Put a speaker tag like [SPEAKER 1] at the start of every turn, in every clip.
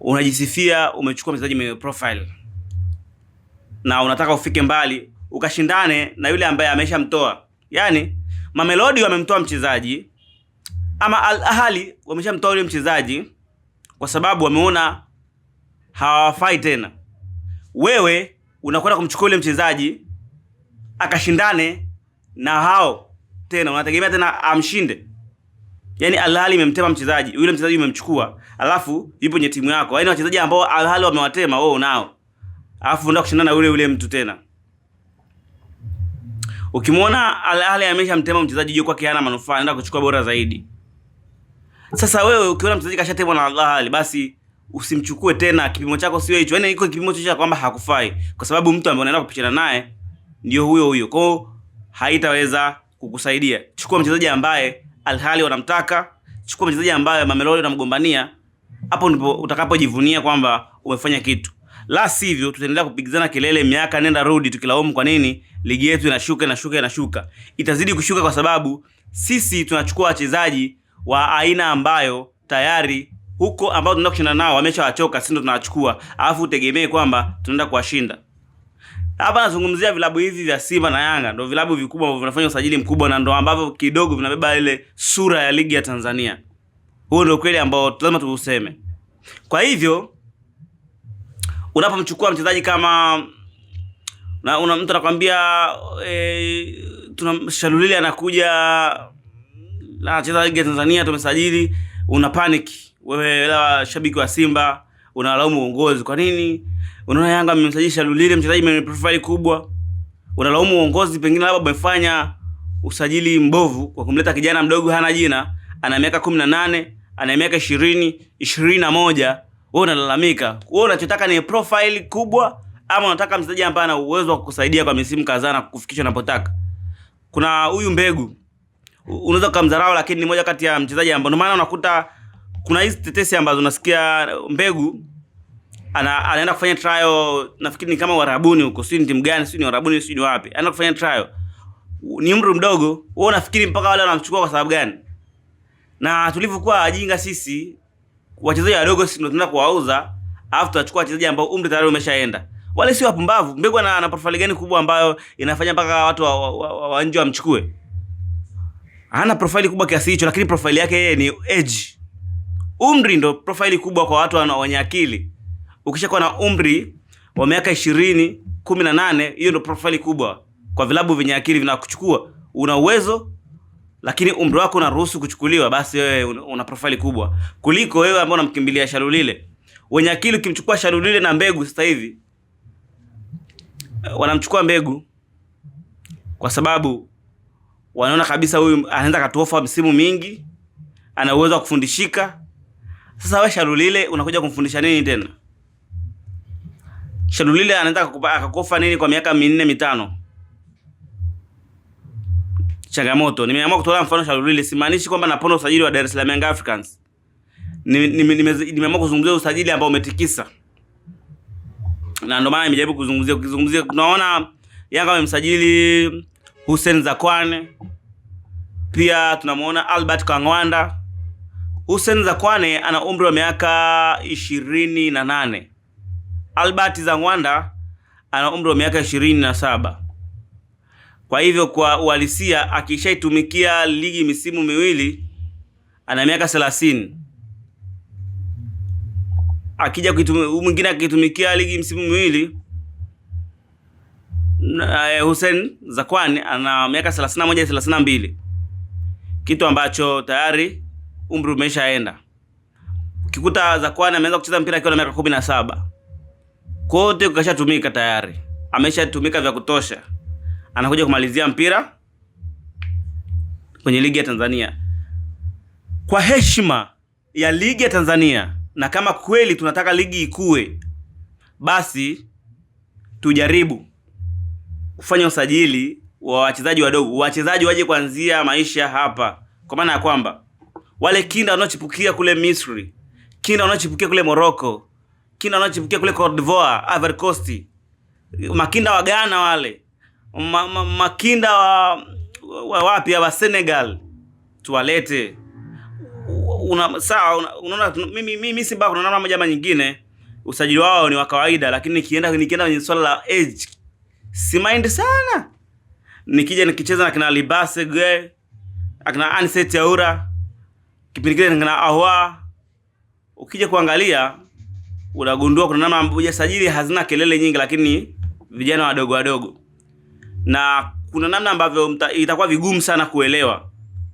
[SPEAKER 1] unajisifia umechukua mchezaji mwenye profile na unataka ufike mbali ukashindane na yule ambaye ameshamtoa. Yaani Mamelodi wamemtoa mchezaji ama Al Ahly wameshamtoa yule mchezaji kwa sababu wameona hawafai tena. Wewe unakwenda kumchukua yule mchezaji akashindane na hao tena, unategemea tena amshinde. Yaani Al Ahly imemtema mchezaji, yule mchezaji umemchukua, alafu yupo kwenye timu yako. Yaani wachezaji ambao Al Ahly wamewatema wewe unao. Alafu unaenda kushindana na yule mtu tena. Ukimwona Al Ahly ameshamtema mchezaji yuko kwake hana manufaa, anaenda kuchukua bora zaidi. Sasa wewe ukiona mchezaji kashatemwa na Al Ahly, basi usimchukue tena, kipimo chako sio hicho. Yaani iko kipimo cha kwamba hakufai kwa sababu mtu ambaye unaenda kupishana naye ndio huyo. Kwa hiyo haitaweza kukusaidia. Chukua mchezaji ambaye Al Ahly wanamtaka, chukua mchezaji ambaye Mamelodi wanamgombania. Hapo ndipo utakapojivunia kwamba umefanya kitu. La sivyo tutaendelea kupigizana kelele miaka nenda rudi tukilaumu kwa nini ligi yetu inashuka. Itazidi kushuka kwa sababu sisi tunachukua wachezaji wa aina ambayo tayari huko ambao tunaenda kushindana nao wameshawachoka, sisi ndo tunawachukua. Alafu utegemee kwamba tunaenda kuwashinda. Hapa nazungumzia vilabu hivi vya Simba na Yanga, ndio vilabu vikubwa ambavyo vinafanya usajili mkubwa na ndio ambavyo kidogo vinabeba ile sura ya ligi ya Tanzania. Huo ndio kweli ambao lazima tuuseme. Kwa hivyo unapomchukua mchezaji kama na mtu anakuambia tuna Shalulile anakuja na anacheza ligi ya Tanzania tumesajili, una panic wewe shabiki wa Simba, unalaumu uongozi. Kwa nini? Unaona Yanga amemsajili Shalulile mchezaji mwenye profile kubwa, unalaumu uongozi, pengine labda umefanya usajili mbovu kwa kumleta kijana mdogo hana jina, ana miaka 18, ana miaka 20, 21. Wewe unalalamika. Wewe unachotaka ni profile kubwa ama unataka mchezaji ambaye ana uwezo wa kukusaidia kwa misimu kadhaa na kukufikisha unapotaka? Kuna huyu Mbegu. Unaweza kumdharau lakini ni moja kati ya mchezaji ambao ndio maana unakuta kuna hizi tetesi ambazo unasikia Mbegu anaenda kufanya trial, nafikiri ni kama Warabuni huko, si timu gani, si ni Warabuni, si ni wapi. Anaenda kufanya trial. Ni umri mdogo. Wewe unafikiri mpaka wale wanamchukua kwa sababu gani? Na tulivyokuwa ajinga sisi, wachezaji wadogo sisi ndio tunaenda kuwauza, alafu tutachukua wachezaji ambao umri tayari umeshaenda. Wale si wapumbavu. Mbegu ana profile gani kubwa ambayo inafanya mpaka watu wa nje wamchukue? Hana profile kubwa kiasi hicho, lakini profile yake yeye ni age. Umri ndio profile kubwa kwa watu wenye akili. Ukishakuwa na umri wa miaka 20, 18, hiyo ndio profile kubwa kwa vilabu vyenye akili vinakuchukua. Una uwezo lakini umri wako unaruhusu kuchukuliwa, basi wewe una profile kubwa kuliko wewe ambaye unamkimbilia Shalulile. Wenye akili ukimchukua Shalulile na Mbegu sasa hivi wanamchukua Mbegu kwa sababu wanaona kabisa huyu anaanza katuofa msimu mingi, ana uwezo wa kufundishika. Sasa wewe Shalulile unakuja kumfundisha nini tena? Shalulile anaanza akakofa nini kwa miaka 4 5? Changamoto. Nimeamua kutoa mfano Shalulile, simaanishi kwamba napona usajili wa Dar es Salaam Young Africans. Nimeamua kuzungumzia usajili ambao umetikisa. Na ndio maana nimejaribu kuzungumzia tunaona Yanga wamemsajili Hussein Zakwane. Pia tunamuona Albert Kangwanda. Hussein Zakwane ana umri wa miaka 28. Albert Zangwanda ana umri wa miaka 27. Kwa hivyo kwa uhalisia akishaitumikia ligi misimu miwili ana miaka 30. Akija mwingine akitumikia ligi msimu miwili, Hussein Zakwane ana miaka 31 32. Kitu ambacho tayari umri umeshaenda. Ukikuta Zakwane ameanza kucheza mpira akiwa na miaka 17. Kote kashatumika tayari. Ameshatumika vya kutosha. Anakuja kumalizia mpira kwenye ligi ya Tanzania. Kwa heshima ya ligi ya Tanzania, na kama kweli tunataka ligi ikue, basi tujaribu kufanya usajili wa wachezaji wadogo. Wachezaji waje kuanzia maisha hapa. Kwa maana ya kwamba wale kinda wanaochipukia kule Misri, kinda wanaochipukia kule Morocco, kinda wanaochipukia kule Cote d'Ivoire, Ivory Coast, makinda wa Ghana wale, makinda wa wapi wa Senegal, tuwalete unaona mimi Simba kuna namna moja ama nyingine usajili wao ni wa kawaida, lakini nikienda kwenye swala la age si mind sana. Nikija nikicheza na kina Libase Gwe, akina Anset Yaura, kipindi kile na Ahwa, ukija kuangalia unagundua kuna namna ambapo sajili hazina kelele nyingi, lakini vijana wadogo na kuna namna ambavyo itakuwa vigumu sana kuelewa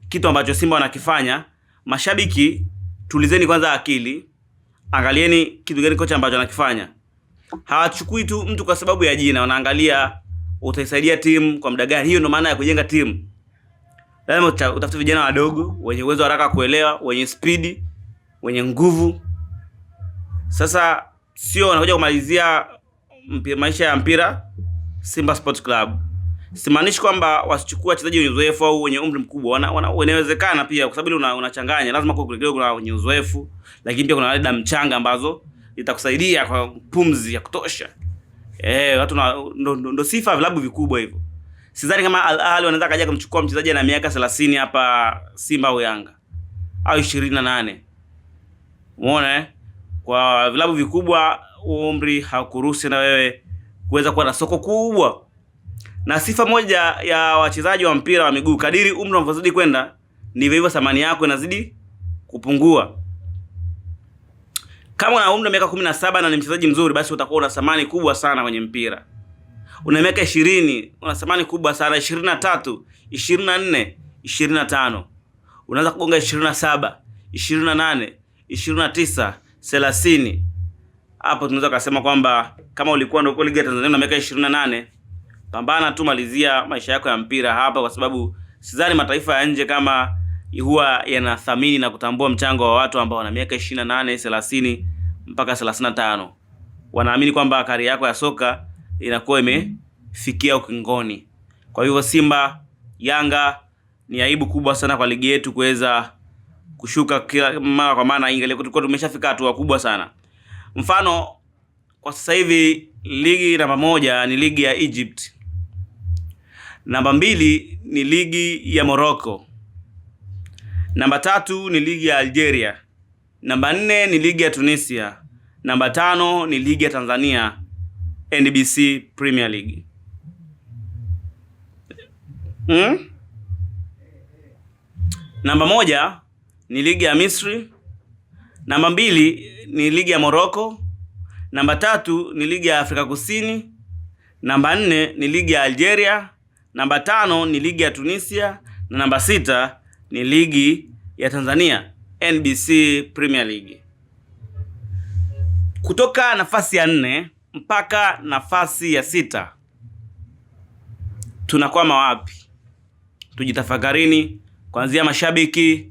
[SPEAKER 1] kitu ambacho Simba wanakifanya. Mashabiki, tulizeni kwanza akili, angalieni kitu gani kocha ambacho anakifanya. Hawachukui tu mtu kwa sababu ya jina, wanaangalia utaisaidia timu kwa muda gani. Hiyo ndio maana ya kujenga timu. Lazima utafute vijana wadogo wenye uwezo haraka kuelewa, wenye speed, wenye nguvu. Sasa sio wanakuja kumalizia maisha ya mpira Simba Sports Club. Simaanishi kwamba wasichukue wachezaji wenye uzoefu au wenye umri mkubwa. Inawezekana pia, kwa sababu unachanganya, lazima kwa kidogo kuna wenye uzoefu, lakini pia kuna wale damu changa ambazo itakusaidia kwa pumzi ya kutosha. Watu ndo sifa vilabu vikubwa hivyo. Sidhani kama Al Ahly wanaweza kaja kumchukua mchezaji na miaka 30 hapa Simba au Yanga au 28. Umeona Kwa vilabu vikubwa umri hakuruhusu na wewe kuweza kuwa na soko kubwa. Na sifa moja ya wachezaji wa mpira wa miguu, kadiri umri unavyozidi kwenda ndivyo hivyo thamani yako inazidi kupungua. Kama una umri wa miaka 17 na ni mchezaji mzuri, basi utakuwa una thamani kubwa sana kwenye mpira. Una miaka 20, una thamani kubwa sana. 23, 24, 25. Unaanza kugonga 27, 28, 29, 30. Hapo tunaweza kusema kwamba kama ulikuwa ndio ligi ya Tanzania na miaka 28, pambana tu, malizia maisha yako ya mpira hapa, kwa sababu sidhani mataifa ya nje kama huwa yanathamini na kutambua mchango wa watu ambao wana miaka 28, 30 mpaka 35. Wanaamini kwamba kari yako ya soka inakuwa imefikia ukingoni. Kwa hivyo Simba, Yanga ni aibu kubwa sana kwa ligi yetu kuweza kushuka kila mara, kwa maana tulikuwa tumeshafika hatua kubwa sana. Mfano, kwa sasa hivi ligi namba 1 ni ligi ya Egypt. Namba 2 ni ligi ya Morocco. Namba 3 ni ligi ya Algeria. Namba 4 ni ligi ya Tunisia. Namba 5 ni ligi ya Tanzania, NBC Premier League. Namba 1 ni ligi ya Misri. Namba 2 ni ligi ya Morocco. Namba 3 ni ligi ya Afrika Kusini. Namba 4 ni ligi ya Algeria. Namba 5 ni ligi ya Tunisia. Na namba 6 ni ligi ya Tanzania, NBC Premier League. Kutoka nafasi ya 4 mpaka nafasi ya 6 tunakwama wapi? Tujitafakarini, kuanzia mashabiki,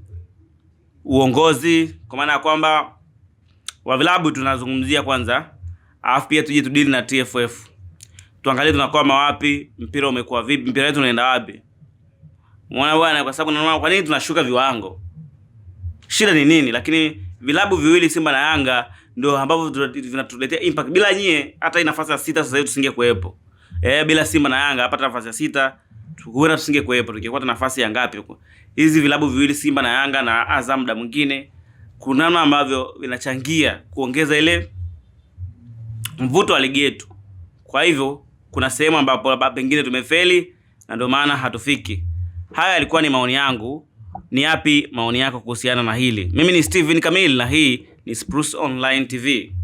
[SPEAKER 1] uongozi, kwa maana ya kwamba wa vilabu tunazungumzia kwanza, alafu pia tuje tudili na TFF. Tuangalie tunakwama wapi, mpira umekuwa vipi, mpira wetu unaenda wapi? Muona bwana, kwa sababu naona kwa nini tunashuka viwango? Shida ni nini? Lakini vilabu viwili Simba na Yanga ndio ambavyo vinatuletea impact. Bila nyie hata hii nafasi ya 6 sasa hivi tusingekuepo. Bila Simba na Yanga hapa nafasi ya 6 tukuona tusingekuepo. Tungekuwa na nafasi ya ngapi huko? Hizi vilabu viwili Simba na Yanga na Azam muda mwingine kuna namna ambavyo vinachangia kuongeza ile mvuto wa ligi yetu. Kwa hivyo kuna sehemu ambapo pengine tumefeli na ndio maana hatufiki. Haya yalikuwa ni maoni yangu. Ni yapi maoni yako kuhusiana na hili? Mimi ni Steven Kamil na hii ni Spruce Online TV.